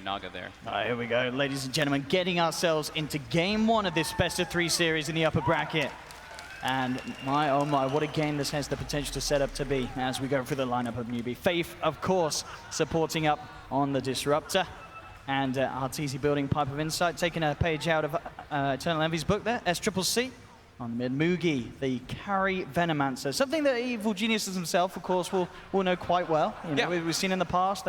Naga there. Here we go, ladies and gentlemen, getting ourselves into game one of this best-of-3 series in the upper bracket. And my, oh my, what a game this has the potential to set up to be as we go through the lineup of Newbee. Faith, of course, supporting up on the Disruptor. And Arteezy building Pipe of Insight, taking a page out of Eternal Envy's book there, SCCC. On the mid, Mugi, the carry Venomancer. Something that Evil Geniuses himself, of course, will know quite well. You know, we've seen in the past,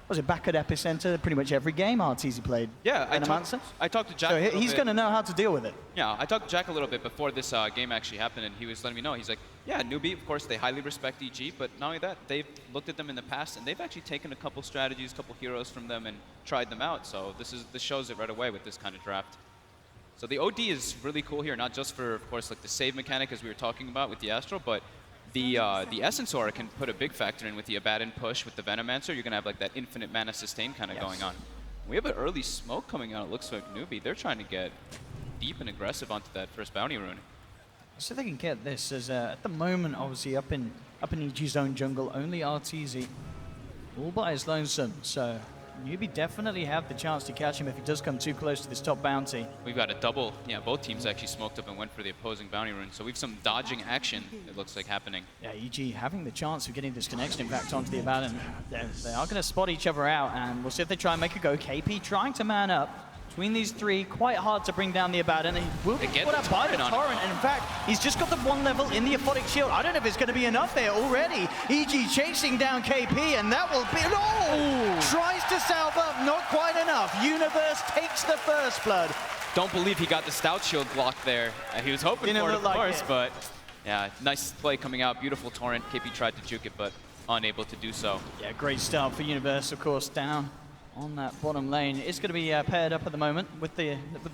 was it back at Epicenter, pretty much every game Arteezy played Venomancer. I talked to Jack so he's going to know how to deal with it. Yeah, I talked to Jack a little bit before this game actually happened, and he was letting me know. He's like, yeah, Newbee, of course, they highly respect EG, but not only that, they've looked at them in the past, and they've actually taken a couple strategies, a couple heroes from them, and tried them out. So this shows it right away with this kind of draft. So the OD is really cool here, not just for, of course, like the save mechanic as we were talking about with the Astral, but the Essence Aura can put a big factor in with the Abaddon push with the Venomancer. You're going to have like that infinite mana sustain kind of going on. We have an early smoke coming out, it looks like Newbee. They're trying to get deep and aggressive onto that first bounty rune. So they can get this as, at the moment, obviously, up in EG's own jungle, only Arteezy all by his lonesome. So Newbee definitely have the chance to catch him if he does come too close to this top bounty. We've got a double. Yeah, both teams actually smoked up and went for the opposing bounty rune. So we've some dodging action, it looks like, happening. Yeah, EG having the chance of getting this connection impact onto the Abaddon. They are going to spot each other out, and we'll see if they try and make a go. KP trying to man up. Between these three, quite hard to bring down the Abaddon. He will be put up by the Torrent, and in fact, he's just got the one level in the Aphotic Shield. I don't know if it's going to be enough there already. EG chasing down KP, and that will be... No! Tries to salve up, not quite enough. Universe takes the first blood. Don't believe he got the Stout Shield block there. He was hoping for it, of course, but yeah, nice play coming out. Beautiful Torrent. KP tried to juke it, but unable to do so. Yeah, great start for Universe, of course, down on that bottom lane. It's going to be paired up at the moment with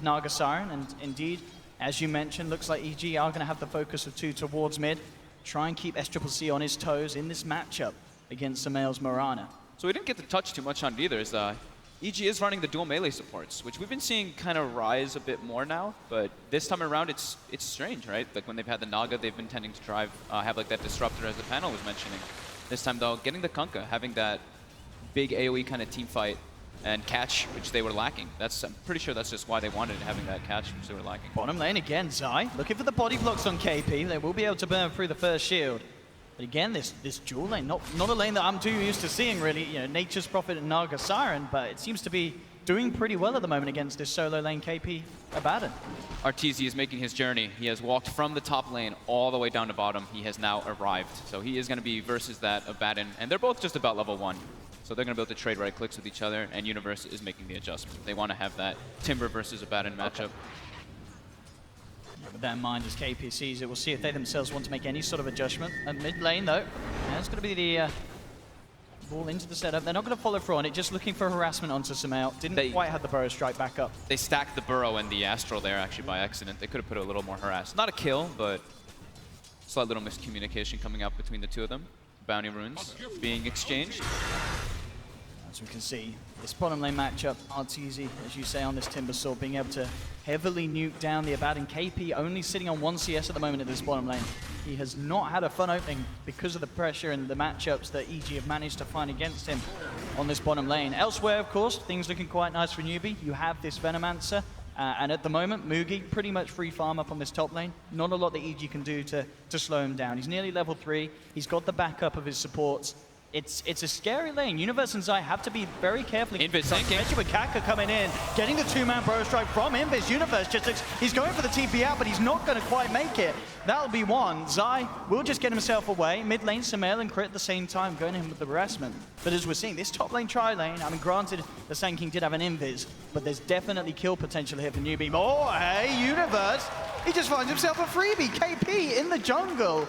Naga Siren, and indeed, as you mentioned, looks like EG are going to have the focus of 2 towards mid. Try and keep SCCC on his toes in this matchup against Samael's Mirana. So we didn't get to touch too much on it either, as EG is running the dual melee supports, which we've been seeing kind of rise a bit more now, but this time around it's strange, right? Like when they've had the Naga, they've been tending to have like that Disruptor, as the panel was mentioning. This time though, getting the Kunkka, having that big AoE kind of team fight and catch, which they were lacking. I'm pretty sure that's just why they wanted having that catch, which they were lacking. Bottom lane again, Zai looking for the body blocks on KP. They will be able to burn through the first shield. But again, this dual lane, not a lane that I'm too used to seeing really. You know, Nature's Prophet and Naga Siren, but it seems to be doing pretty well at the moment against this solo lane KP Abaddon. Arteezy is making his journey. He has walked from the top lane all the way down to bottom. He has now arrived. So he is going to be versus that Abaddon, and they're both just about level 1. So they're going to be able to trade right clicks with each other, and Universe is making the adjustment. They want to have that Timber versus Abaddon matchup. Yeah, with that in mind, as KP sees it, we'll see if they themselves want to make any sort of adjustment. At mid lane, though, that's going to be the ball into the setup. They're not going to follow through on it, just looking for harassment onto Samael. Didn't quite have the Burrow Strike back up. They stacked the Burrow and the Astral there, actually, by accident. They could have put a little more harass. Not a kill, but slight little miscommunication coming up between the two of them. Bounty runes being exchanged. As we can see, this bottom lane matchup, Arteezy, as you say, on this Timber Sword, being able to heavily nuke down the Abaddon. KP only sitting on 1 CS at the moment at this bottom lane. He has not had a fun opening because of the pressure and the matchups that EG have managed to find against him on this bottom lane. Elsewhere, of course, things looking quite nice for Newbee. You have this Venomancer, and at the moment, Mugi pretty much free farm up on this top lane. Not a lot that EG can do to slow him down. He's nearly level 3. He's got the backup of his supports. It's a scary lane. Universe and Zai have to be very careful. Invis sinking. Especially with Kaka coming in, getting the 2-man Burrow Strike from Invis. Universe he's going for the TP out, but he's not going to quite make it. That'll be one. Zai will just get himself away. Mid lane, Samael and Crit at the same time, going in with the harassment. But as we're seeing, this top lane tri-lane, I mean, granted, the Sand King did have an Invis, but there's definitely kill potential here for Newbee. Oh, hey, Universe. He just finds himself a freebie. KP in the jungle.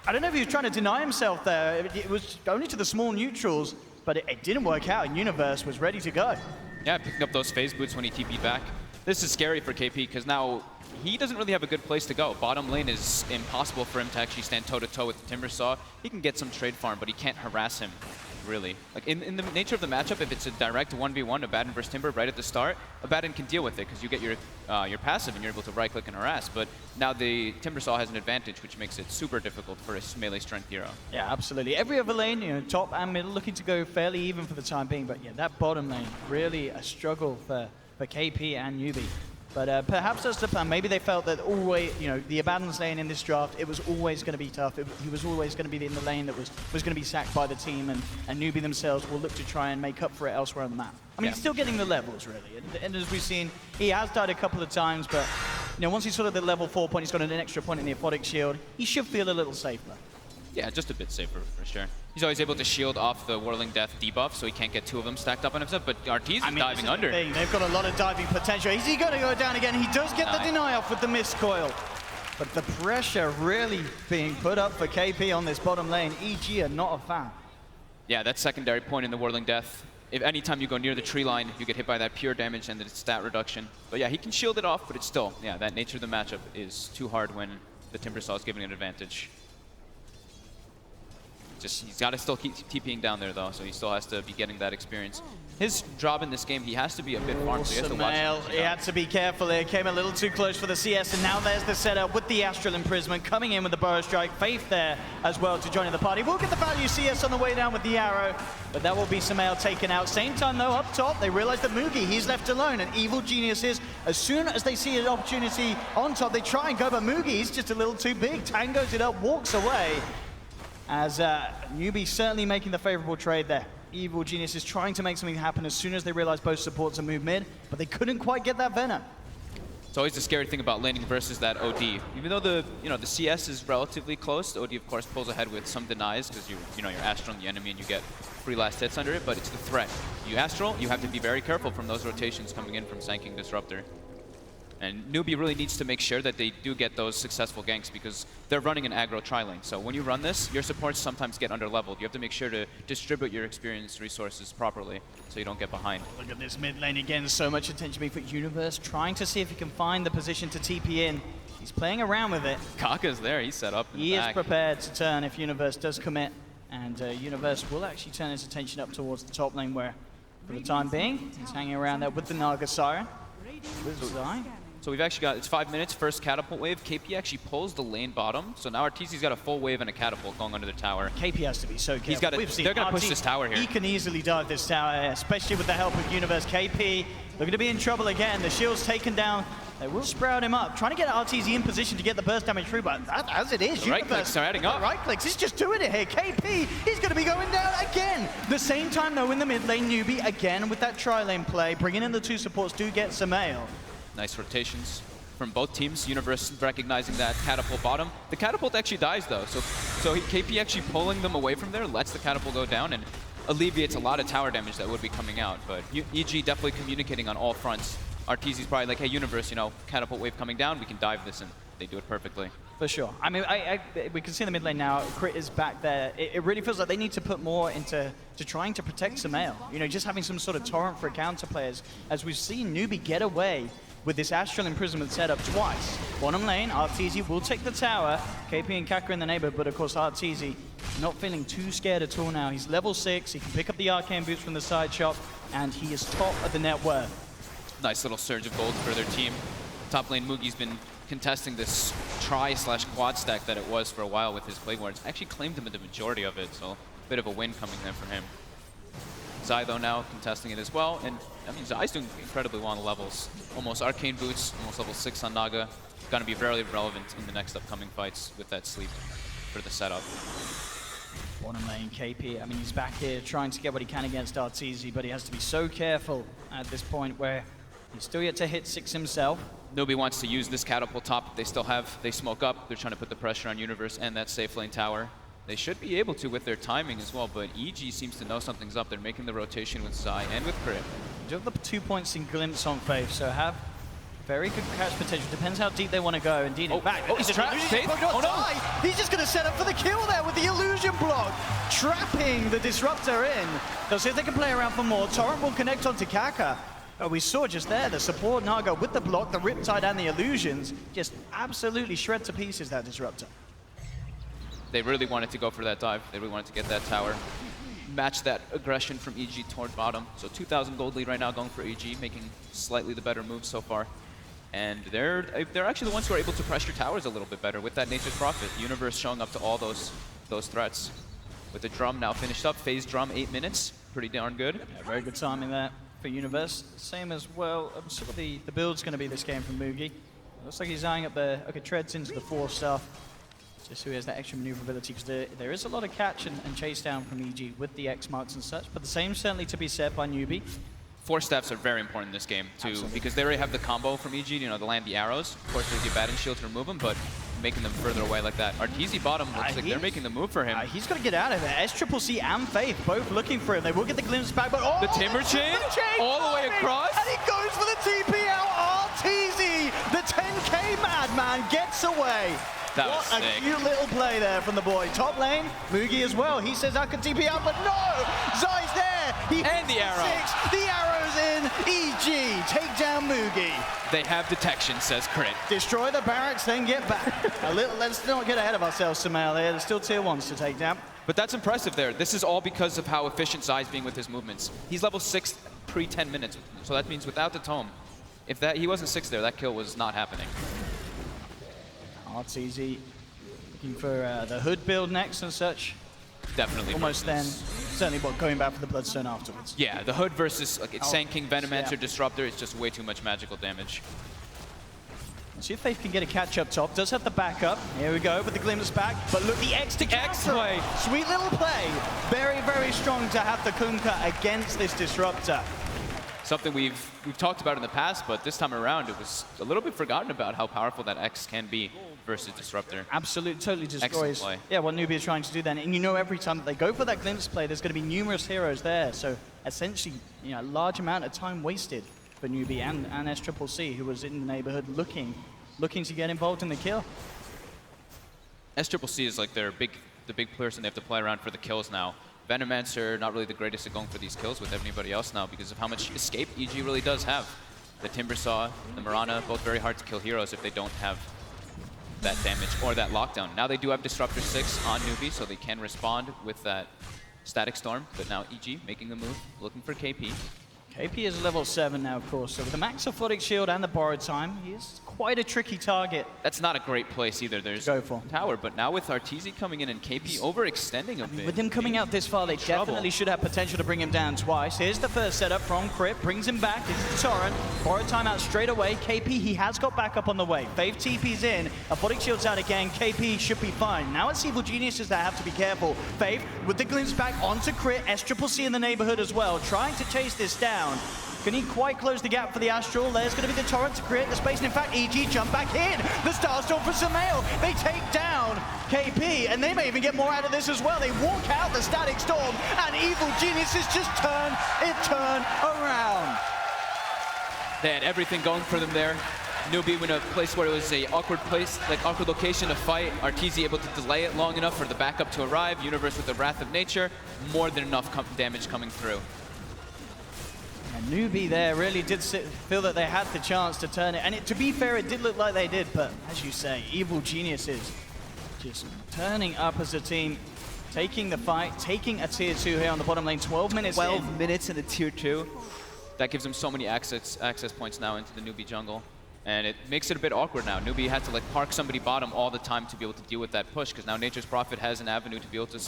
I don't know if he was trying to deny himself there. It was only to the small neutrals, but it didn't work out, and Universe was ready to go. Yeah, picking up those phase boots when he TP'd back. This is scary for KP, because now he doesn't really have a good place to go. Bottom lane is impossible for him to actually stand toe-to-toe with the Timber Saw. He can get some trade farm, but he can't harass him. really. Like in the nature of the matchup, if it's a direct 1v1, Abaddon versus Timber right at the start, Abaddon can deal with it because you get your passive and you're able to right-click and harass. But now the Timbersaw has an advantage, which makes it super difficult for a melee strength hero. Yeah, absolutely. Every other lane, you know, top and middle, looking to go fairly even for the time being. But yeah, that bottom lane, really a struggle for KP and Newbee. But perhaps that's the plan. Maybe they felt that always, you know, the Abaddon's lane in this draft, it was always going to be tough. He was always going to be in the lane that was going to be sacked by the team, and Newbee themselves will look to try and make up for it elsewhere on the map. I mean, he's still getting the levels, really. And as we've seen, he has died a couple of times, but you know, once he's sort of the level 4 point, he's got an extra point in the Aphotic Shield, he should feel a little safer. Yeah, just a bit safer for sure. He's always able to shield off the Whirling Death debuff, so he can't get 2 of them stacked up on himself, but Arteezy is diving under. They've got a lot of diving potential. Is he going to go down again? He does get the deny off with the mist coil. But the pressure really being put up for KP on this bottom lane. EG are not a fan. Yeah, that secondary point in the Whirling Death. If anytime you go near the tree line, you get hit by that pure damage and the stat reduction. But yeah, he can shield it off, but it's still, yeah, that nature of the matchup is too hard when the Timbersaw is giving an advantage. He's got to still keep TPing down there, though, so he still has to be getting that experience. His job in this game, he has to be a bit farmed, so he has to watch. He had to be careful there. Came a little too close for the CS, and now there's the setup with the Astral Imprisonment coming in with the Burrow Strike. Faith there as well to join in the party. We'll get the value CS on the way down with the arrow, but that will be Samael taken out. Same time, though, up top, they realize that Mugi, he's left alone, and Evil Geniuses, as soon as they see an opportunity on top, they try and go, but Mugi, he's just a little too big. Tangos it up, walks away. As Newbee certainly making the favorable trade there. Evil Genius is trying to make something happen as soon as they realize both supports are moved mid, but they couldn't quite get that Venom. It's always the scary thing about laning versus that OD. Even though the CS is relatively close, the OD of course pulls ahead with some denies because you're Astral the enemy and you get free last hits under it, but it's the threat. You Astral, you have to be very careful from those rotations coming in from Sanking Disruptor. And Newbee really needs to make sure that they do get those successful ganks because they're running an aggro tri-lane. So when you run this, your supports sometimes get under-leveled. You have to make sure to distribute your experience resources properly so you don't get behind. Look at this mid lane again. So much attention being put. Universe trying to see if he can find the position to TP in. He's playing around with it. Kaka's there. He's set up in the back. He is prepared to turn if Universe does commit. And Universe will actually turn his attention up towards the top lane where, for the time being, he's hanging around there with the Naga Siren. So we've actually got, it's 5 minutes, first catapult wave. KP actually pulls the lane bottom. So now Arteezy's got a full wave and a catapult going under the tower. KP has to be so careful. They're going to push this tower here. He can easily dive this tower, especially with the help of Universe. KP looking to be in trouble again. The shield's taken down. They will sprout him up, trying to get Arteezy in position to get the burst damage through, but as it is, the right clicks are adding up. Right clicks, he's just doing it here. KP, he's going to be going down again. The same time, though, in the mid lane, Newbee again with that tri-lane play, bringing in the 2 supports do get Samael. Nice rotations from both teams. Universe recognizing that catapult bottom. The catapult actually dies though, so KP actually pulling them away from there lets the catapult go down and alleviates a lot of tower damage that would be coming out. But EG definitely communicating on all fronts. Arteezy's probably like, hey Universe, catapult wave coming down, we can dive this, and they do it perfectly. For sure. I mean, we can see in the mid lane now, Crit is back there. It really feels like they need to put more into trying to protect Samael. Just having some sort of torrent for counter players. As we've seen Newbee get away with this Astral Imprisonment setup twice. Bottom lane, Arteezy will take the tower. KP and Kaka in the neighborhood, but of course Arteezy not feeling too scared at all now. He's level 6, he can pick up the Arcane Boots from the side shop, and he is top of the net worth. Nice little surge of gold for their team. Top lane Mugi's been contesting this tri/quad stack that it was for a while with his Plague Wards. Actually claimed him in the majority of it, so a bit of a win coming there for him. Zai though now contesting it as well, and I mean Zai's doing incredibly well on the levels. Almost Arcane Boots, almost level 6 on Naga. Gonna be very relevant in the next upcoming fights with that sleep for the setup. Bottom lane, KP, I mean he's back here trying to get what he can against Arteezy, but he has to be so careful at this point where he's still yet to hit 6 himself. Newbee wants to use this catapult top. They smoke up. They're trying to put the pressure on Universe and that safe lane tower. They should be able to with their timing as well, but EG seems to know something's up. They're making the rotation with Zai and with Crit. You have the 2 points in Glimpse on Faith, so have very good catch potential. Depends how deep they want to go. Indeed, in fact, he's trapped. Oh no! He's just going to set up for the kill there with the illusion block, trapping the Disruptor in. They'll see if they can play around for more. Torrent will connect onto Kaka. We saw just there the support Naga with the block, the Riptide and the illusions, just absolutely shred to pieces that Disruptor. They really wanted to go for that dive. They really wanted to get that tower. match that aggression from EG toward bottom. So 2,000 gold lead right now going for EG, making slightly the better moves so far. And they're actually the ones who are able to pressure towers a little bit better with that Nature's Prophet. Universe showing up to all those threats. With the drum now finished up, phase drum 8 minutes, pretty darn good. Yeah, very good timing there for Universe. Same as well, sort of the build's going to be this game from Mugi. Looks like he's eyeing up the, okay, treads into the 4 stuff, just so he has that extra maneuverability, because there is a lot of catch and chase down from EG with the X marks and such, but the same certainly to be said by Newbee. 4 staffs are very important in this game, too, Absolutely. because they already have the combo from EG, you know, the land the arrows. Of course, there's the batting shield to remove them, but making them further away like that. Arteezy bottom looks like they're making the move for him. He's got to get out of there. SCCC and Faith both looking for him. They will get the glimpse back, but oh! The timber chain all the way across. And he goes for the TP out. Arteezy, the 10K madman, gets away. That was what sick. A cute little play there from the boy. Top lane, Mugi as well. He says I can TP out, but no! Zai's there. He and the arrow. 6. The arrow's in. EG take down Mugi. They have detection, says Crit. Destroy the barracks, then get back. Let's not get ahead of ourselves, Sumail. There's still tier 1s to take down. But that's impressive there. This is all because of how efficient Zai's being with his movements. He's level 6 pre-10 minutes, so that means without the tome, if he wasn't 6 there, that kill was not happening. Arteezy looking for the hood build next and such. Definitely. Almost then, certainly going back for the Bloodstone afterwards. Yeah, the hood versus like it's Sand King, Venomancer, yeah. Disruptor is just way too much magical damage. Let's see if Faith can get a catch up top. Does have the backup. Here we go with the glimpse back. But look, the X to X counter. play. Sweet little play. Very, very strong to have the Kunkka against this Disruptor. Something we've talked about in the past, but this time around it was a little bit forgotten about how powerful that X can be versus Disruptor. Absolutely, totally destroys. Play. Yeah, what Newbee is trying to do then. And you know every time that they go for that glimpse play, there's going to be numerous heroes there. So essentially, you know, a large amount of time wasted for Newbee and SCCC, who was in the neighborhood looking to get involved in the kill. SCCC is like the big person they have to play around for the kills now. Venomancer, not really the greatest at going for these kills with everybody else now because of how much escape EG really does have. The Timbersaw, the Mirana, both very hard to kill heroes if they don't have that damage or that lockdown. Now they do have Disruptor 6 on Newbee, so they can respond with that Static Storm, but now EG making the move, looking for KP. KP is level 7 now, of course, so with the Max Athletic Shield and the Borrowed Time, he is quite a tricky target. That's not a great place either. There's go for tower, but now with Arteezy coming in and KP overextending a bit. With him coming out this far, they definitely should have potential to bring him down twice. Here's the first setup from Crit, brings him back into the Torrent. Borrowed Time out straight away. KP, he has got backup on the way. Faith TP's in, Athletic Shield's out again. KP should be fine. Now it's Evil Geniuses that have to be careful. Faith with the glimpse back onto Crit, SCCC in the neighborhood as well, trying to chase this down. Can he quite close the gap for the Astral? There's going to be the Torrent to create the space, and in fact, EG jump back in. The Starstorm for Sumail. They take down KP, and they may even get more out of this as well. They walk out the Static Storm, and Evil Geniuses just turn around. They had everything going for them there. Newbee in a place where it was a awkward place, like awkward location to fight. Arteezy able to delay it long enough for the backup to arrive. Universe with the Wrath of Nature. More than enough damage coming through. And Newbee there really did feel that they had the chance to turn it. And to be fair, it did look like they did, but as you say, Evil Geniuses just turning up as a team, taking the fight, taking a tier 2 here on the bottom lane, 12 minutes 12 minutes in the tier 2. That gives them so many access points now into the Newbee jungle. And it makes it a bit awkward now. Newbee had to like park somebody bottom all the time to be able to deal with that push, because now Nature's Prophet has an avenue to be able to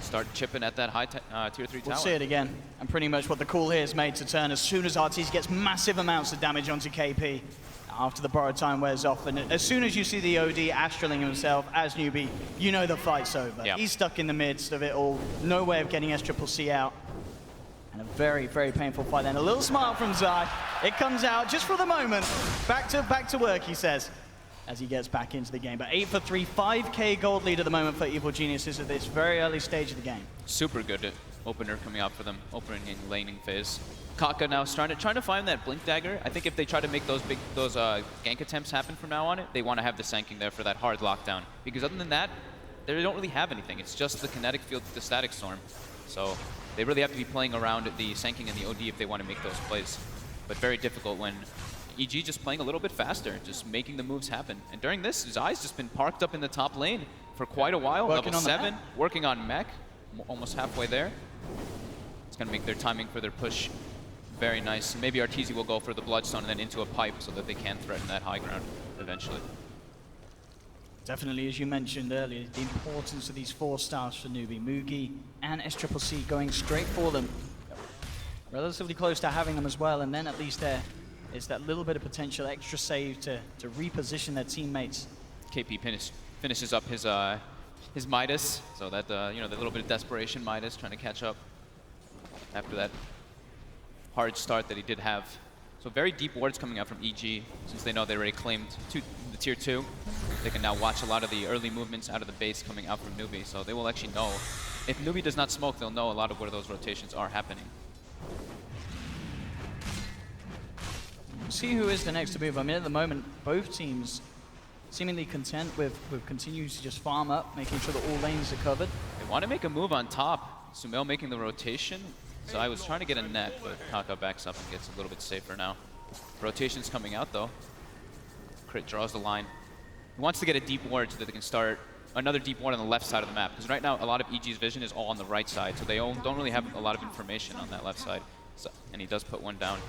start chipping at that high tier 3 tower. We'll see it again. And pretty much what the call here is made to turn as soon as Arteezy gets massive amounts of damage onto KP after the Borrowed Time wears off. And as soon as you see the OD astraling himself as Newbee, you know the fight's over. Yep. He's stuck in the midst of it all. No way of getting SCCC out. And a very, very painful fight then. A little smile from Zai. It comes out just for the moment. Back to work, he says, as he gets back into the game. But 8 for 3, 5k gold lead at the moment for Evil Geniuses at this very early stage of the game. Super good opener coming out for them, opening and laning phase. Kaka now trying to find that Blink Dagger. I think if they try to make those gank attempts happen from now on, they want to have the Sanking there for that hard lockdown. Because other than that, they don't really have anything. It's just the kinetic field with the Static Storm. So they really have to be playing around the Sanking and the OD if they want to make those plays. But very difficult when EG just playing a little bit faster, just making the moves happen. And during this, Zai's just been parked up in the top lane for quite a while. Working level on the 7, mech. working on mech, almost halfway there. It's going to make their timing for their push very nice. Maybe Arteezy will go for the Bloodstone and then into a pipe so that they can threaten that high ground eventually. Definitely, as you mentioned earlier, the importance of these 4 stars for Newbee. Mugi and SCCC going straight for them. Relatively close to having them as well, and then at least there is that little bit of potential extra save to reposition their teammates. KP finishes up his Midas, so that, you know, the little bit of desperation Midas trying to catch up after that hard start that he did have. So very deep wards coming out from EG, since they know they already claimed the tier 2. They can now watch a lot of the early movements out of the base coming out from Newbee, so they will actually know. If Newbee does not smoke, they'll know a lot of where those rotations are happening. We'll see who is the next to move. I mean, at the moment, both teams seemingly content with continuing to just farm up, making sure that all lanes are covered. They want to make a move on top. Sumail making the rotation. So I was trying to get a net, but Kaka backs up and gets a little bit safer now. Rotation's coming out though. Crit draws the line. He wants to get a deep ward so that they can start another deep ward on the left side of the map. Because right now, a lot of EG's vision is all on the right side, so they don't really have a lot of information on that left side. So, and he does put one down.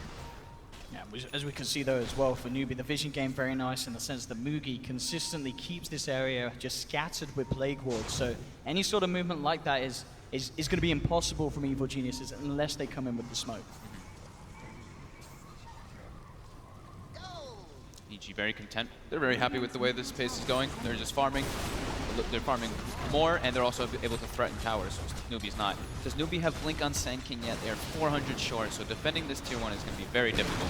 Yeah, as we can see though as well for Newbee, the vision game very nice in the sense that Mugi consistently keeps this area just scattered with plague wards. So any sort of movement like that is going to be impossible from Evil Geniuses unless they come in with the smoke. EG very content. They're very happy with the way this pace is going. They're just farming. They're farming more, and they're also able to threaten towers, which Newbee's not. Does Newbee have Blink on Sand King yet? They're 400 short, so defending this tier 1 is going to be very difficult.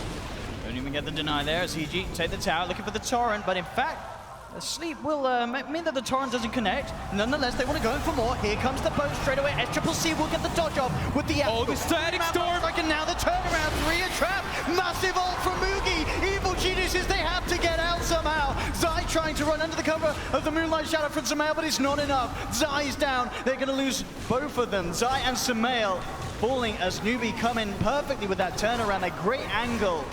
Don't even get the deny there as EG take the tower, looking for the torrent, but in fact, the sleep will mean that the torrent doesn't connect. Nonetheless, they want to go in for more. Here comes the boat straight away. SCCC will get the dodge off with the the static storm! And now the turnaround, 3 a trap. Massive ult from Mugi. Evil Geniuses, they have to get out somehow. Zai trying to run under the cover of the Moonlight Shadow from Sumail, but it's not enough. Zai's down. They're going to lose both of them. Zai and Sumail falling as Newbee come in perfectly with that turnaround. A great angle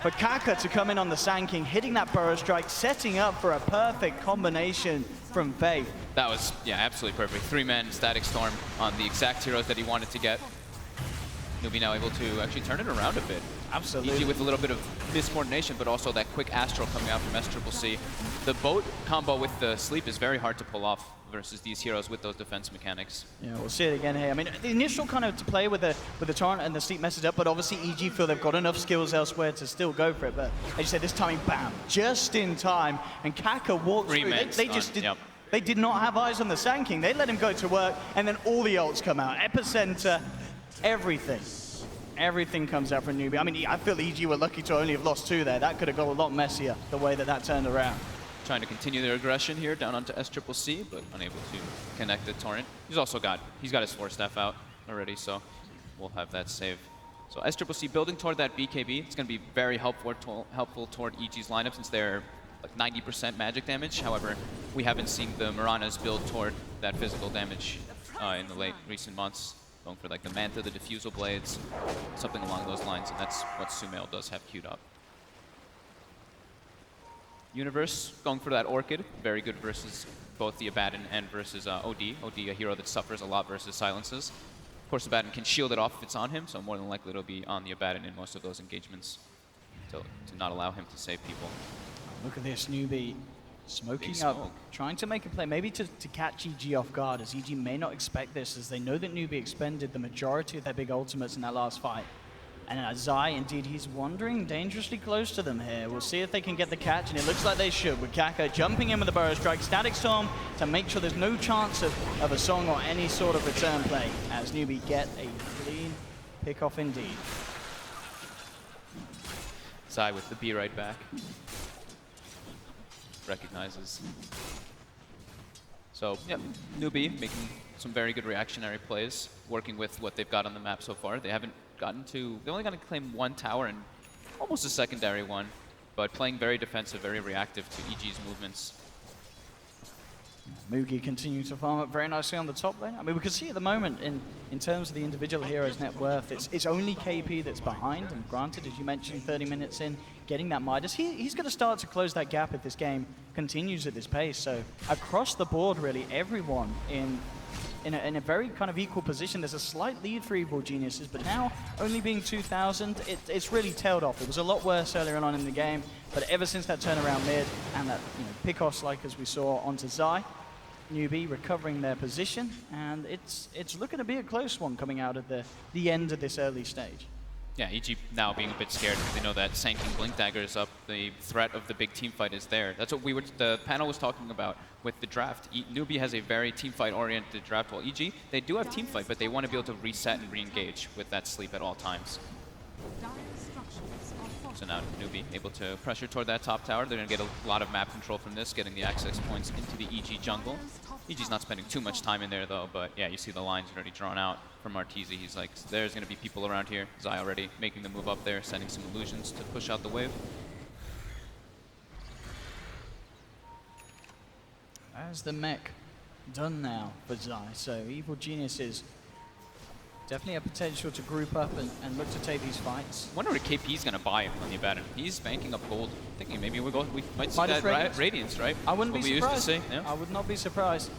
for Kaka to come in on the Sand King, hitting that burrow strike, setting up for a perfect combination from Faith. That was, yeah, absolutely perfect. 3-man static storm on the exact heroes that he wanted to get. Newbee now able to actually turn it around a bit. Absolutely. EG with a little bit of miscoordination, but also that quick astral coming out from SCCC. The boat combo with the sleep is very hard to pull off versus these heroes with those defense mechanics. Yeah, we'll see it again here. I mean, the initial kind of to play with the torrent and the sleep message up, but obviously EG feel they've got enough skills elsewhere to still go for it. But as you said, this timing, bam, just in time, and Kaka walked through. They just did. Yep. They did not have eyes on the Sand King. They let him go to work, and then all the ults come out. Epicenter, everything. Everything comes out from Newbee. I mean, I feel EG were lucky to only have lost 2 there. That could have got a lot messier, the way that turned around. Trying to continue their aggression here down onto SCCC, but unable to connect the torrent. He's got his 4-staff out already, so we'll have that save. So SCCC building toward that BKB. It's going to be very helpful toward EG's lineup since they're like 90% magic damage. However, we haven't seen the Miranas build toward that physical damage in the recent months. Going for like the Manta, the Diffusal Blades, something along those lines, and that's what Sumail does have queued up. Universe going for that Orchid, very good versus both the Abaddon and versus OD. OD, a hero that suffers a lot versus silences. Of course, Abaddon can shield it off if it's on him, so more than likely it'll be on the Abaddon in most of those engagements to not allow him to save people. Look at this, Newbee smoking up, trying to make a play, maybe to catch EG off guard, as EG may not expect this, as they know that Newbee expended the majority of their big ultimates in that last fight. And Zai, indeed, he's wandering dangerously close to them here. We'll see if they can get the catch, and it looks like they should, with Kaka jumping in with the Burrow Strike, Static Storm, to make sure there's no chance of a Song or any sort of return play, as Newbee get a clean pick-off indeed. Zai with the B right back. Recognizes. So, yep, Newbee making some very good reactionary plays, working with what they've got on the map so far. They haven't gotten to, they only got to claim 1 tower and almost a secondary one, but playing very defensive, very reactive to EG's movements. Mugi continues to farm up very nicely on the top lane. I mean, we can see at the moment, in terms of the individual hero's net worth, it's only KP that's behind, and granted, as you mentioned, 30 minutes in, getting that Midas, he's going to start to close that gap if this game continues at this pace. So across the board, really, everyone in in a very kind of equal position. There's a slight lead for Evil Geniuses, but now only being 2,000, it's really tailed off. It was a lot worse earlier on in the game, but ever since that turnaround mid and that pick-offs like as we saw onto Zai, Newbee recovering their position, and it's looking to be a close one coming out of the end of this early stage. Yeah, EG now being a bit scared because they know that Sanking Blink Dagger is up. The threat of the big team fight is there. That's what the panel was talking about with the draft. Newbee has a very team fight oriented draft, while EG, they do have team fight, but they want to be able to reset and re-engage with that sleep at all times. So now Newbee able to pressure toward that top tower. They're going to get a lot of map control from this, getting the access points into the EG jungle. EG's not spending too much time in there though, but yeah, you see the lines already drawn out from Arteezy. He's like, there's going to be people around here. Zai already making the move up there, sending some illusions to push out the wave. As the mech done now for Zai, so Evil Geniuses definitely a potential to group up and look to take these fights. I wonder what KP's going to buy on the Abaddon. He's banking up gold, thinking maybe we might see that Radiance, right? I wouldn't be surprised. Used to see. Yeah. I would not be surprised.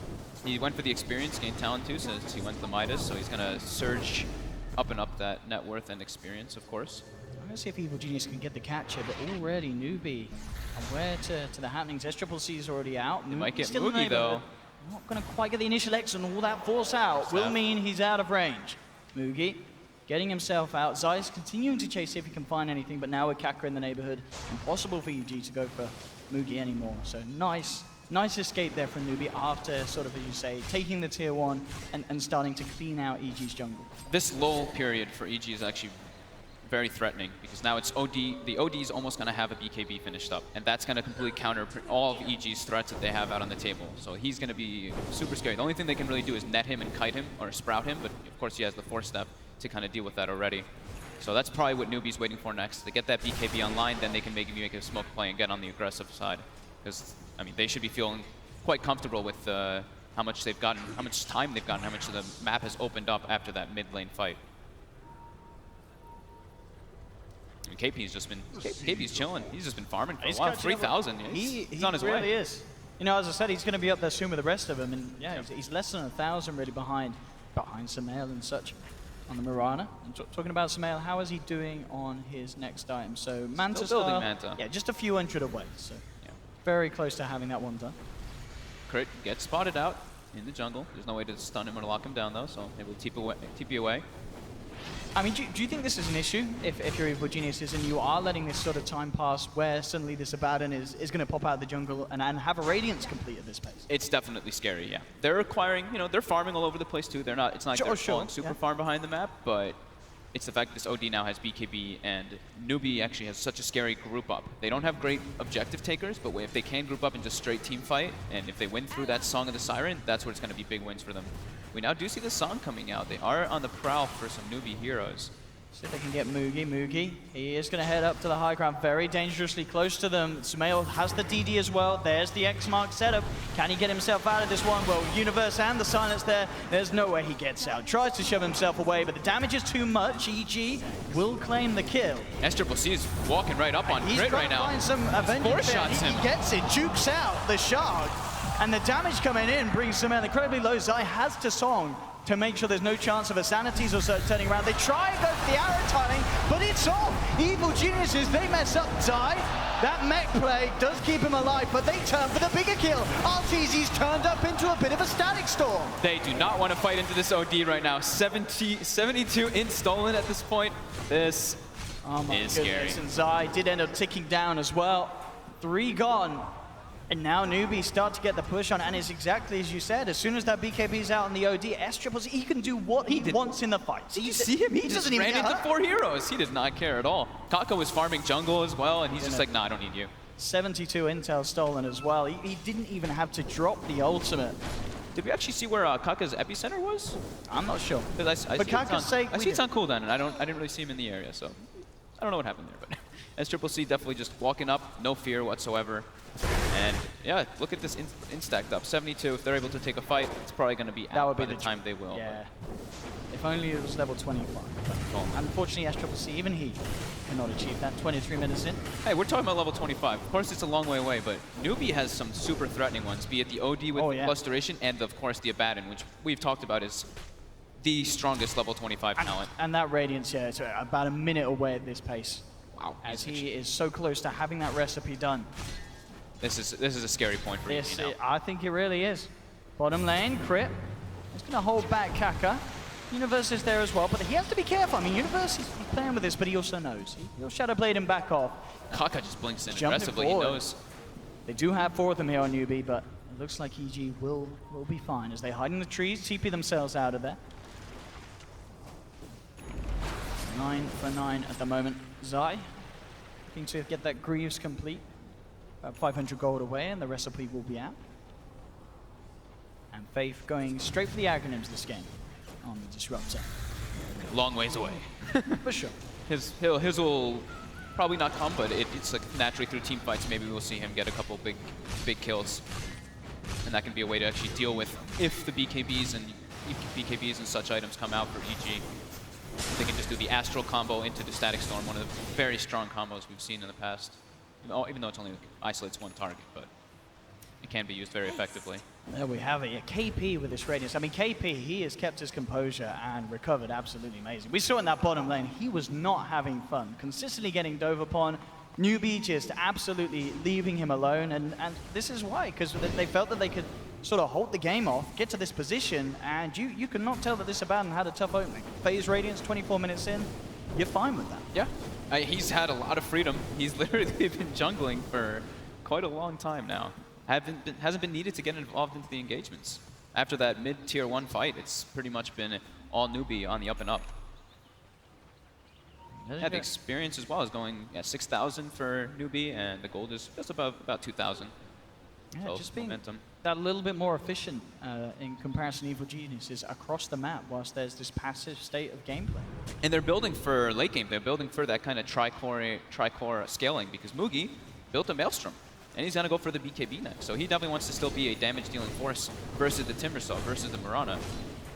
He went for the experience, gained talent too, since he went to Midas, so he's going to surge up and up that net worth and experience, of course. I'm going to see if Evil Genius can get the catcher, but already Newbee aware to the happenings. S-Triple-C is already out. They might get Moogie though. Not going to quite get the initial X, and all that force out will mean he's out of range. Moogie getting himself out. Zai's continuing to chase if he can find anything, but now with Kaka in the neighborhood, impossible for EG to go for Moogie anymore. So nice escape there from Newbee after sort of, as you say, taking the tier 1 and starting to clean out EG's jungle. This lull period for EG is actually very threatening because now it's OD. The OD is almost going to have a BKB finished up, and that's going to completely counter all of EG's threats that they have out on the table. So he's going to be super scary. The only thing they can really do is net him and kite him or sprout him, but of course he has the 4-step to kind of deal with that already. So that's probably what Newbee's waiting for next. To get that BKB online, then they can make a smoke play and get on the aggressive side. Because, I mean, they should be feeling quite comfortable with how much they've gotten, how much time they've gotten, how much of the map has opened up after that mid lane fight. I mean, KP's chilling. He's just been farming for a while. 3,000. He's on his way. He really is. You know, as I said, he's going to be up there soon with the rest of them, and yeah, he's less than 1,000 really behind Samael and such on the Mirana. And talking about Samael, how is he doing on his next item? So Manta building Manta. Yeah, just a few hundred away. So yeah, very close to having that one done. Crit gets spotted out in the jungle. There's no way to stun him or lock him down though, so able to TP away. I mean, do you think this is an issue if you're Evil Geniuses and you are letting this sort of time pass where suddenly this Abaddon is going to pop out of the jungle and have a Radiance complete at this pace? It's definitely scary, yeah. They're acquiring, they're farming all over the place too. It's not like they're falling super far behind the map, but it's the fact this OD now has BKB and Newbee actually has such a scary group up. They don't have great objective takers, but if they can group up and just straight team fight, and if they win through that Song of the Siren, that's where it's going to be big wins for them. We now do see the Song coming out. They are on the prowl for some Newbee heroes. See if they can get Moogie. Moogie, he is going to head up to the high ground, very dangerously close to them. Samael has the DD as well. There's the X-Mark setup. Can he get himself out of this one? Well, Universe and the silence there. There's no way he gets out. Tries to shove himself away, but the damage is too much. EG will claim the kill. S-Triple-C is walking right up on Crit right now. He's trying to find some avenging shots him. He gets it, jukes out the Shard. And the damage coming in brings Samael incredibly low. Zai has to Song to make sure there's no chance of a Sanities or so turning around. They try and go for the arrow tiling, but it's off. Evil Geniuses, they mess up Zai. That mech play does keep him alive, but they turn for the bigger kill. Arteezy's turned up into a bit of a static storm. They do not want to fight into this OD right now. 72 in stolen at this point. This is scary. And Zai did end up ticking down as well. 3 gone. And now Newbee start to get the push on, and it's exactly as you said. As soon as that BKB's out in the OD, S-Triple-C, he can do what he wants in the fight. Did you see him? He just ran into 4 heroes. He did not care at all. Kaka was farming jungle as well, and he's just like, nah, I don't need you. 72 intel stolen as well. He didn't even have to drop the ultimate. Did we actually see where Kaka's epicenter was? I'm not sure. I see it's on cooldown, and I didn't really see him in the area, so I don't know what happened there. But S-Triple-C definitely just walking up, no fear whatsoever. And yeah, look at this in stacked up. 72, if they're able to take a fight, it's probably going to be out by the time they will. Yeah. If only it was level 25. But unfortunately, SCCC, even he cannot achieve that 23 minutes in. Hey, we're talking about level 25. Of course, it's a long way away, but Newbee has some super threatening ones, be it the OD with plus duration and, of course, the Abaddon, which we've talked about is the strongest level 25 talent. And that Radiance, yeah, it's about a minute away at this pace. Wow. As he is so close to having that recipe done. This is a scary point for EG now. I think it really is. Bottom lane, Crit. He's going to hold back Kaka. Universe is there as well, but he has to be careful. I mean, Universe is playing with this, but he also knows. He'll Shadow Blade him back off. Kaka just blinks in aggressively. He knows. They do have 4 of them here on Newbee, but it looks like EG will be fine as they hide in the trees, TP themselves out of there. 9 for 9 at the moment. Zai looking to get that Greaves complete. About 500 gold away, and the recipe will be out. And Faith going straight for the Agronyms this game on the Disruptor. Long ways away. For sure. His will probably not come, but it's like naturally through team fights, maybe we'll see him get a couple big kills. And that can be a way to actually deal with if the BKBs and such items come out for EG. They can just do the Astral combo into the Static Storm, one of the very strong combos we've seen in the past. Even though it's only isolates one target, but it can be used very effectively. There we have it. Yeah, KP with this Radiance. I mean, KP, he has kept his composure and recovered absolutely amazing. We saw in that bottom lane, he was not having fun. Consistently getting dove upon. Newbee just absolutely leaving him alone. And this is why, because they felt that they could sort of hold the game off, get to this position, and you cannot tell that this Abaddon had a tough opening. Phase Radiance, 24 minutes in, you're fine with that. Yeah, he's had a lot of freedom. He's literally been jungling for quite a long time now. Hasn't been needed to get involved into the engagements. After that mid-tier 1 fight, it's pretty much been all Newbee on the up and up. Yeah, the experience as well is going 6,000 for Newbee, and the gold is just about 2,000. Yeah, so just being momentum. That little bit more efficient in comparison to Evil Geniuses across the map, whilst there's this passive state of gameplay. And they're building for late game. They're building for that kind of tri-core scaling, because Mugi built a Maelstrom, and he's gonna go for the BKB next. So he definitely wants to still be a damage-dealing force versus the Timbersaw, versus the Mirana,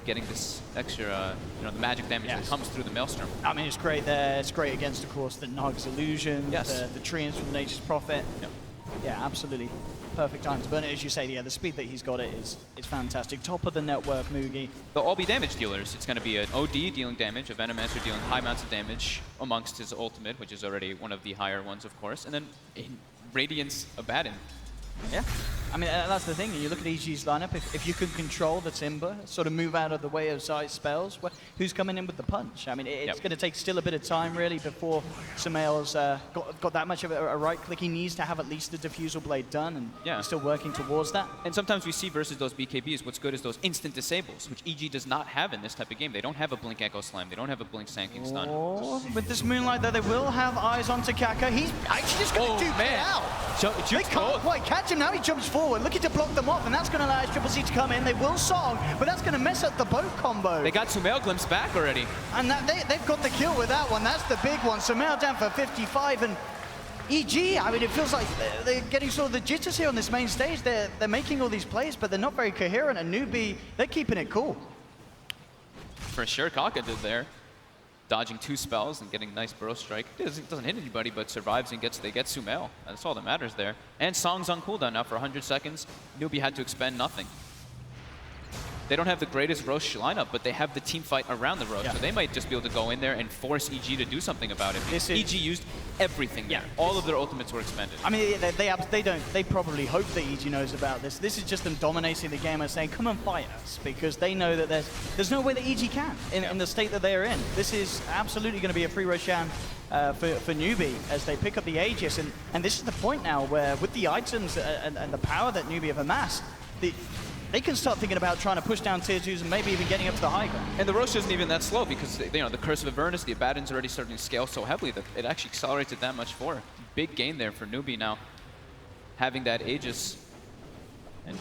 getting this extra, the magic damage that comes through the Maelstrom. I mean, it's great there. It's great against, of course, the Nug's Illusion, Yes. the Treants from Nature's Prophet. Yep. Yeah, absolutely. Perfect time to burn it. As you say, yeah, the speed that he's got is fantastic. Top of the network, Mugi. They'll all be damage dealers. It's going to be an OD dealing damage, a Venomancer dealing high amounts of damage amongst his ultimate, which is already one of the higher ones, of course, and then Radiance Abaddon. Yeah. I mean, that's the thing. You look at EG's lineup, if you can control the Timber, sort of move out of the way of Zai's spells, who's coming in with the punch? I mean, it's going to take still a bit of time, really, before Sumail's got that much of a right click. He needs to have at least the Diffusal Blade done, and he's still working towards that. And sometimes we see versus those BKBs, what's good is those instant disables, which EG does not have in this type of game. They don't have a Blink Echo Slam. They don't have a Blink Sanking Stun. Oh, with this Moonlight, though, they will have eyes onto Kaka. He's actually just going to duke it out. They can't quite catch him. Now he jumps forward, looking to block them off, and that's going to allow SCCC to come in. They will Song, but that's going to mess up the boat combo. They got Sumail glimpse back already. And they've got the kill with that one. That's the big one. Sumail down for 55, and EG, I mean, it feels like they're getting sort of the jitters here on this main stage. They're making all these plays, but they're not very coherent, and Newbee, they're keeping it cool. For sure, Kaka did there. Dodging 2 spells and getting a nice burrow strike. It doesn't hit anybody, but survives and they get Sumail. That's all that matters there. And Song's on cooldown now for 100 seconds. Newbee had to expend nothing. They don't have the greatest Roche lineup, but they have the team fight around the Roche, so they might just be able to go in there and force EG to do something about it. EG used everything there. All of their ultimates were expended. I mean, they probably hope that EG knows about this. This is just them dominating the game and saying, come and fight us, because they know that there's no way that EG can in the state that they're in. This is absolutely going to be a free Roshan for Newbee as they pick up the Aegis, and this is the point now where with the items and the power that Newbee have amassed, they can start thinking about trying to push down tier 2s and maybe even getting up to the high ground. And the Roche isn't even that slow, because the Curse of Avernus, the Abaddon's already starting to scale so heavily that it actually accelerates it that much more. Big gain there for Newbee now, having that Aegis. And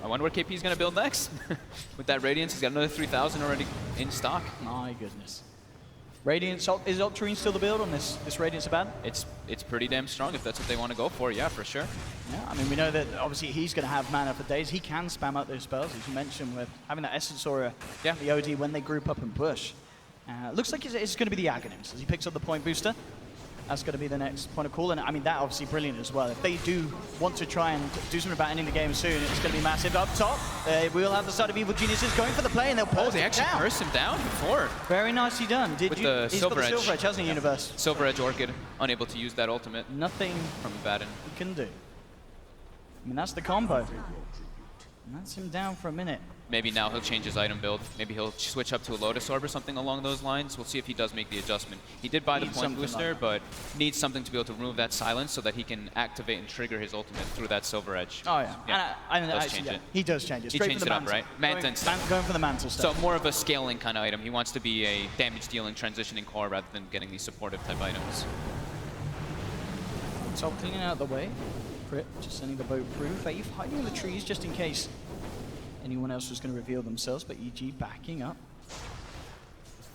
I wonder what KP's going to build next. With that Radiance, he's got another 3,000 already in stock. My goodness. Radiance, is Octarine still the build on this Radiance Abaddon? It's pretty damn strong if that's what they want to go for, yeah, for sure. Yeah, I mean, we know that obviously he's going to have mana for days. He can spam out those spells, as you mentioned, with having that Essence Aura, the OD when they group up and push. Looks like it's going to be the Aghanims as he picks up the point booster. That's going to be the next point of call, and I mean, that obviously brilliant as well. If they do want to try and do something about ending the game soon, it's going to be massive. Up top, we'll have the side of Evil Geniuses going for the play, and they'll purse they actually cursed him down before. Very nicely done. With the He's Silver got Edge. the Silver Edge, hasn't he, Universe? Silver Edge Orchid, unable to use that ultimate Nothing from Abaddon. he can do. I mean, that's the combo. And that's him down for a minute. Maybe now he'll change his item build. Maybe he'll switch up to a Lotus Orb or something along those lines. We'll see if he does make the adjustment. He did buy the point booster, like but needs something to be able to remove that silence so that he can activate and trigger his ultimate through that Silver Edge. Oh, yeah. And does actually, change it. He does change it. He Straight changed for the it up, Manta. right? Manta instead. Going for the Manta stuff. So more of a scaling kind of item. He wants to be a damage-dealing, transitioning core rather than getting these supportive type items. So cleaning out the way. Crit, just sending the boat through. Faith hiding in the trees just in case anyone else was going to reveal themselves, but EG backing up.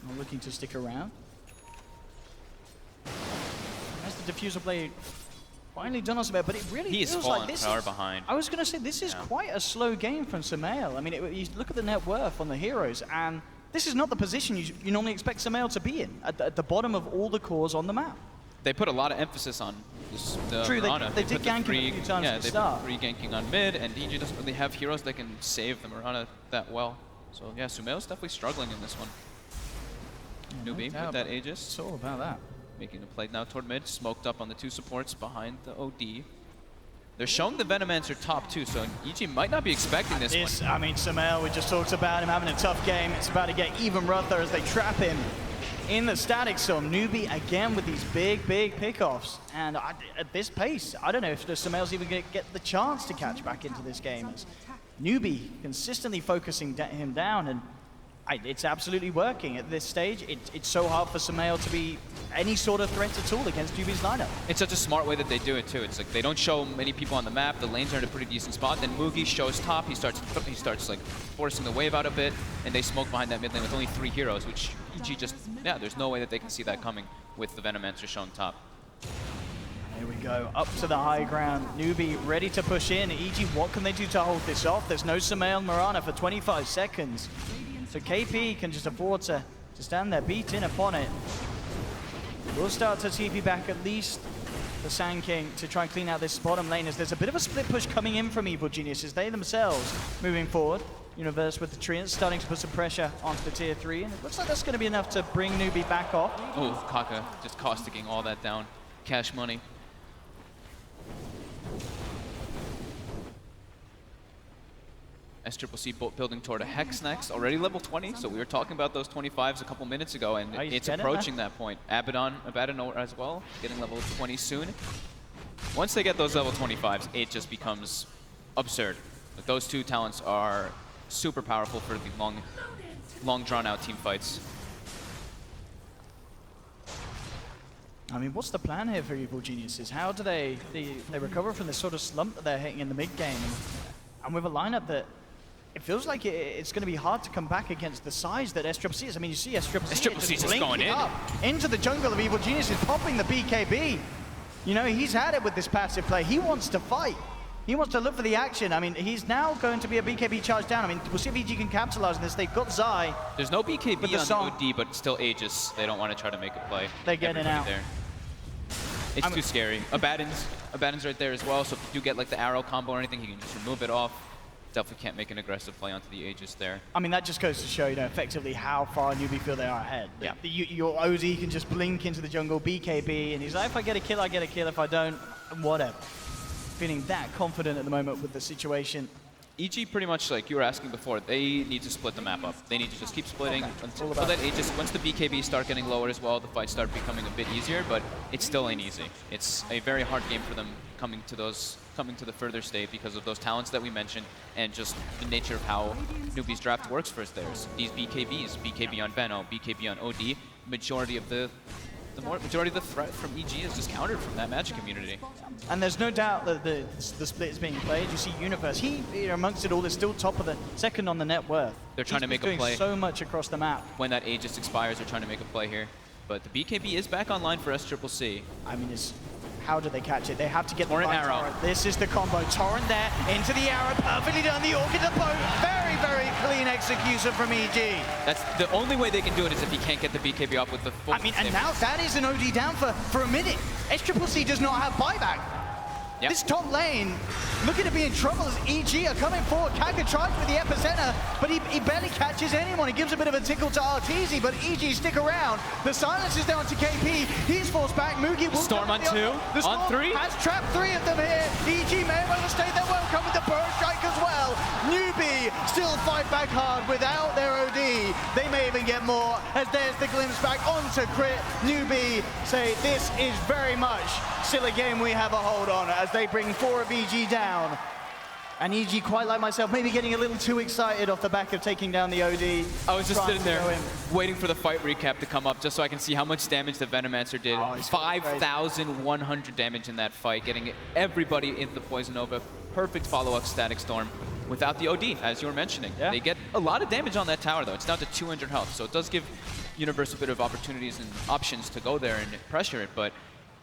Not looking to stick around. As the diffuser blade finally done us a bit, but it really He's feels fallen like this far is, behind. I was going to say, this is quite a slow game from Samael. I mean, you look at the net worth on the heroes, and this is not the position you normally expect Samael to be in, at the bottom of all the cores on the map. They put a lot of emphasis on this, True, Mirana. they did put the gank him a few times at the start. They put free ganking on mid, and EG doesn't really have heroes that can save the Mirana that well. So yeah, Sumail's definitely struggling in this one. Yeah, Newbee no with that Aegis. It's all about that. Making the play now toward mid, smoked up on the two supports behind the OD. They're showing the Venomancer top too, so EG might not be expecting this one. I mean, Samael, we just talked about him having a tough game. It's about to get even rougher as they trap him in the Static Storm. Newbee again with these big pickoffs. And at this pace, I don't know if the Samael's even going to get the chance to catch back into this game. As Newbee consistently focusing him down, and it's absolutely working at this stage. It's so hard for Samael to be any sort of threat at all against Newbee's lineup. It's such a smart way that they do it too. It's like they don't show many people on the map. The lanes are in a pretty decent spot. Then Mugi shows top. He starts like forcing the wave out a bit, and they smoke behind that mid lane with only 3 heroes, which EG just there's no way that they can see that coming with the Venomancer showing top. Here we go, up to the high ground. Newbee ready to push in. EG, what can they do to hold this off? There's no Samael Mirana for 25 seconds. So KP can just afford to stand there, beat in upon it. We'll start to TP back at least the Sand King to try and clean out this bottom lane, as there's a bit of a split push coming in from Evil Geniuses. They themselves moving forward. Universe with the Treants starting to put some pressure onto the tier 3, and it looks like that's going to be enough to bring Newbee back off. Oh, Kaka just causticing all that down. Cash money. SCCC building toward a Hex next, already level 20, so we were talking about those 25s a couple minutes ago, and it's approaching that point. Abaddon as well, getting level 20 soon. Once they get those level 25s, it just becomes absurd. Like, those two talents are super powerful for the long drawn-out team fights. I mean, what's the plan here for Evil Geniuses? How do they recover from this sort of slump that they're hitting in the mid game? And with a lineup that it feels like it's going to be hard to come back against the size that SCCC is. I mean, you see SCCC just going in. Up into the jungle of Evil Geniuses, popping the BKB. You know, he's had it with this passive play. He wants to fight. He wants to look for the action. I mean, he's now going to be a BKB charge down. I mean, we'll see if EG can capitalize on this. They've got Zai. There's no BKB on the OD, but still Aegis. They don't want to try to make a play. They're getting out. There. It's too scary. Abaddon's right there as well, so if you do get like the arrow combo or anything, he can just remove it off. Definitely can't make an aggressive play onto the Aegis there. I mean, that just goes to show, you know, effectively how far Newbee feel they are ahead. Yeah. Your OD can just blink into the jungle, BKB, and he's like, if I get a kill, I get a kill. If I don't, whatever. Feeling that confident at the moment with the situation. EG pretty much, like you were asking before, they need to split the map up. They need to just keep splitting until that Aegis, once the BKB start getting lower as well, the fights start becoming a bit easier, but it still ain't easy. It's a very hard game for them coming to the further state because of those talents that we mentioned and just the nature of how Newbee's draft works for theirs. These BKBs, BKB on Veno, BKB on OD, majority of the threat from EG is just countered from that Magic community. And there's no doubt that the split is being played. You see Universe, he, amongst it all, is still top of the second on the net worth. They're trying to make a play. Doing so much across the map. When that Aegis expires, they're trying to make a play here. But the BKB is back online for SCCC. I mean, how do they catch it? They have to get Torrent the arrow. Torrent. This is the combo. Torrent there, into the arrow, perfectly done. The Orchid the boat. Very, very clean execution from EG. That's the only way they can do it is if he can't get the BKB off with the full. I mean, and now that is an OD down for a minute. SCCC does not have buyback. Yep. This top lane, looking to be in trouble as EG are coming forward. Kaka tries with the epicenter, but he barely catches anyone. He gives a bit of a tickle to Arteezy, but EG stick around. The silence is down to KP. He's forced back. Mugi will Storm on 2, the Storm on 3. has trapped 3 of them here. EG may have overstayed their welcome with the burst strike as well. Newbee still fight back hard without their OD. They may even get more as there's the glimpse back onto Crit. Newbee say this is very much still a game we have a hold on as they bring 4 of EG down. And EG, quite like myself, maybe getting a little too excited off the back of taking down the OD. I was just sitting there Trying to go waiting for the fight recap to come up just so I can see how much damage the Venomancer did. Oh, it's 5,100 damage in that fight, getting everybody into the Poison Nova. Perfect follow-up Static Storm without the OD, as you were mentioning. Yeah. They get a lot of damage on that tower, though. It's down to 200 health, so it does give Universe a bit of opportunities and options to go there and pressure it, but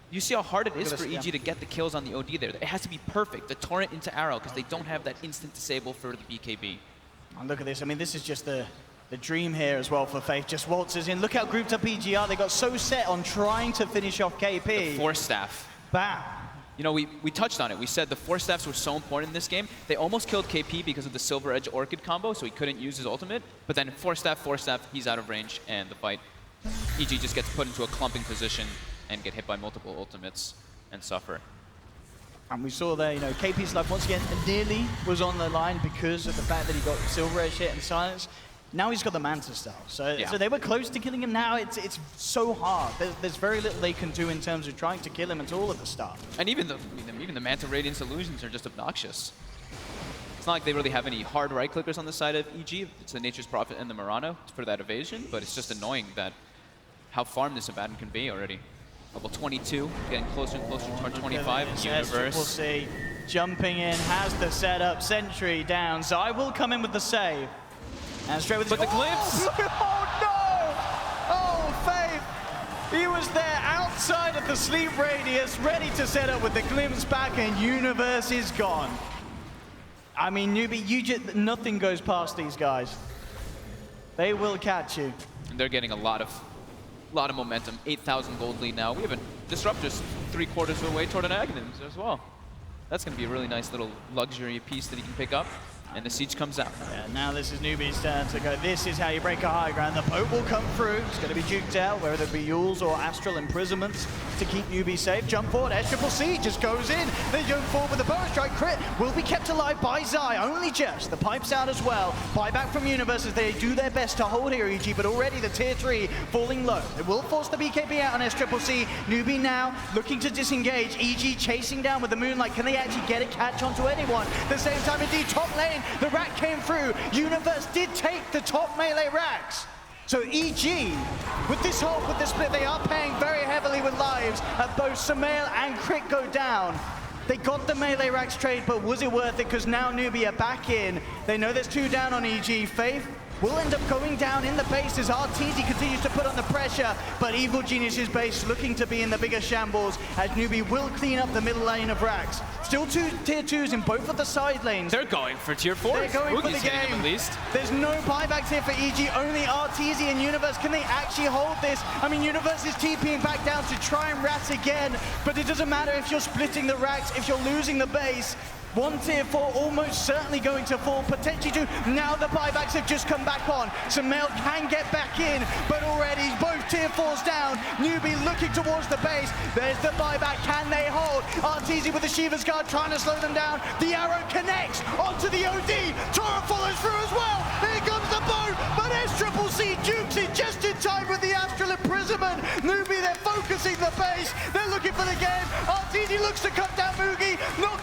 you see how hard it is for EG to get the kills on the OD there. It has to be perfect, the torrent into arrow, because they don't have that instant disable for the BKB. And look at this. I mean, this is just the dream here as well for Faith. Just waltzes in. Look how grouped up EG are. They got so set on trying to finish off KP. The Force Staff. Bam. You know, we touched on it. We said the Force Staffs were so important in this game. They almost killed KP because of the Silver Edge Orchid combo, so he couldn't use his ultimate. But then Force Staff, he's out of range, and the fight, EG just gets put into a clumping position and get hit by multiple ultimates and suffer. And we saw there, you know, KP's life once again nearly was on the line because of the fact that he got Silver Edge hit and silence. Now he's got the Manta Style. So they were close to killing him. Now it's so hard. There's very little they can do in terms of trying to kill him at all at the start. And even the Manta Radiance illusions are just obnoxious. It's not like they really have any hard right clickers on the side of EG. It's the Nature's Prophet and the Murano for that evasion, but it's just annoying that how farmed this Abaddon can be already. Level 22, getting closer and closer to 25. Universe. SCCC jumping in, has the setup, Sentry down. Zai will come in with the save. And straight with the glimpse. Oh no! Oh, Faith! He was there outside of the sleep radius, ready to set up with the glimpse back, and Universe is gone. I mean, Newbee, nothing goes past these guys. They will catch you. And they're getting a lot of momentum. 8,000 gold lead now. We have a Disruptor's 3/4 of the way toward an Aghanims as well. That's going to be a really nice little luxury piece that he can pick up. And the siege comes out. Yeah, now this is Newbee's turn to go. This is how you break a high ground. The boat will come through. It's going to be duked out, whether it be Yules or Astral imprisonments to keep Newbee safe. Jump forward. SCCC just goes in. They jump forward with the bonus strike. Crit will be kept alive by Zai. Only just. The pipe's out as well. Buyback from Universe as they do their best to hold here, EG, but already the tier 3 falling low. It will force the BKB out on SCCC. Newbee now looking to disengage. EG chasing down with the Moonlight. Can they actually get a catch onto anyone? At the same time, indeed, top lane. The rack came through. Universe did take the top melee racks. So EG, with this hold, with the split, they are paying very heavily with lives as both Sumail and Crit go down. They got the melee racks trade, but was it worth it? Because now Newbee are back in. They know there's 2 down on EG. Faith will end up going down in the base as Arteezy continues to put on the pressure, but Evil Genius's base looking to be in the bigger shambles as Newbee will clean up the middle lane of racks. Still 2 tier 2s in both of the side lanes. They're going for tier 4. They're going for the game. At least. There's no buybacks here for EG, only Arteezy and Universe. Can they actually hold this? I mean, Universe is TPing back down to try and rat again, but it doesn't matter if you're splitting the racks, if you're losing the base. 1 tier 4 almost certainly going to fall, potentially 2. Now the buybacks have just come back on. Sumail can get back in, but already both tier 4s down. Newbee looking towards the base. There's the buyback. Can they hold? Arteezy with the Shiva's Guard trying to slow them down. The arrow connects onto the OD. Tora follows through as well. Here comes the boat, but SCCC dukes it just in time with the Astral imprisonment. Newbee, they're focusing the base. They're looking for the game. Arteezy looks to cut down Mugi. Not